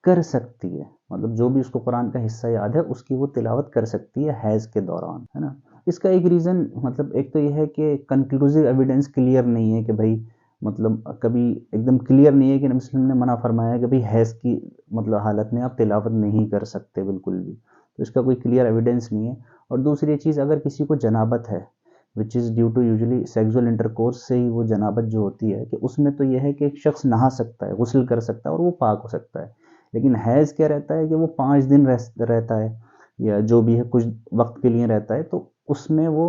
कर सकती है, मतलब जो भी उसको कुरान का हिस्सा याद है उसकी वो तिलावत कर सकती है हैज़ के दौरान, है ना। इसका एक रीज़न, मतलब एक तो ये है कि कंक्लूसिव एविडेंस क्लियर नहीं है कि भाई, मतलब कभी एकदम क्लियर नहीं है कि नबी वसल्लम ने मना फरमाया कि भाई हैज़ की मतलब हालत में आप तिलावत नहीं कर सकते बिल्कुल भी, तो इसका कोई क्लियर एविडेंस नहीं है। और दूसरी चीज़, अगर किसी को जनाबत है which is due to usually sexual intercourse से ही वो जनाबत जो होती है, कि उसमें तो यह है कि एक शख्स नहा सकता है, गुस्ल कर सकता है और वो पाक हो सकता है। लेकिन हैज़ क्या रहता है कि वो 5 दिन रहता है या जो भी है कुछ वक्त के लिए रहता है, तो उसमें वो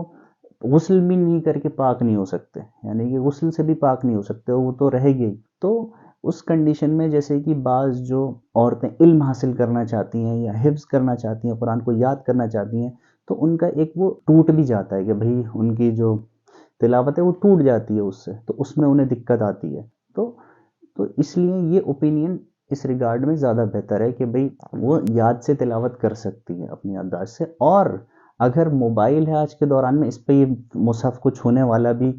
गुस्ल भी नहीं करके पाक नहीं हो सकते, यानी कि गुस्ल से भी पाक नहीं हो सकते, वो तो रहेगी ही। तो उस कंडीशन में जैसे कि बाज़ जो औरतें इल्म हासिल करना चाहती हैं या हिफ्ज़ करना चाहती हैं, कुरान को याद करना चाहती हैं, तो उनका एक वो टूट भी जाता है कि भाई उनकी जो तिलावत है वो टूट जाती है उससे, तो उसमें उन्हें दिक्कत आती है। तो इसलिए ये ओपिनियन इस रिगार्ड में ज़्यादा बेहतर है कि भाई वो याद से तिलावत कर सकती है अपनी याददाश्त से। और अगर मोबाइल है आज के दौरान में, इस पे ये मुसहफ़ को छूने वाला भी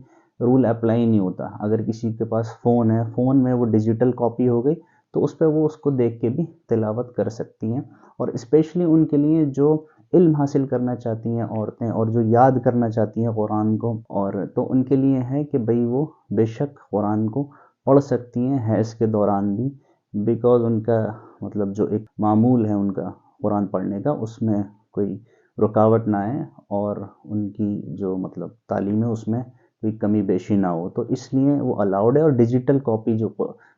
रूल अप्लाई नहीं होता। अगर किसी के पास फ़ोन है, फ़ोन में वो डिजिटल कॉपी हो गई, तो उस पर वो उसको देख के भी तिलावत कर सकती हैं। और स्पेशली उनके लिए जो इल्म हासिल करना चाहती हैं औरतें और जो याद करना चाहती हैं कुरान को, और तो उनके लिए है कि भाई वो बेशक कुरान को पढ़ सकती हैं हैज़ के दौरान भी, बिकॉज़ उनका मतलब जो एक मामूल है उनका कुरान पढ़ने का, उसमें कोई रुकावट ना आए और उनकी जो मतलब तालीम है उसमें कोई कमी बेशी ना हो, तो इसलिए वो अलाउड है। और डिजिटल कॉपी जो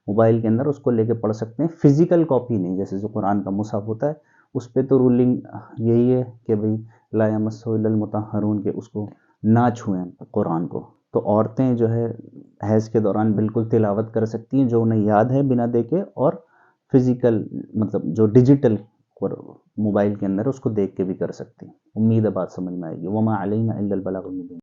मोबाइल के अंदर उसको लेके पढ़ सकते हैं, फिज़िकल कॉपी नहीं, जैसे जो कुरान का मुसहफ़ होता है उस पे तो रूलिंग यही है कि भाई ला यमस्सुहु इल्लल मुतहहरून, के उसको ना छुएं कुरान को। तो औरतें जो है हैज़ के दौरान बिल्कुल तिलावत कर सकती हैं जो उन्हें याद है बिना देखे, और फिज़िकल मतलब जो डिजिटल मोबाइल के अंदर है उसको देख के भी कर सकती हैं। उम्मीद है बात समझ में आएगी। वमा अलैना इल्लल बलागुल मुबीन।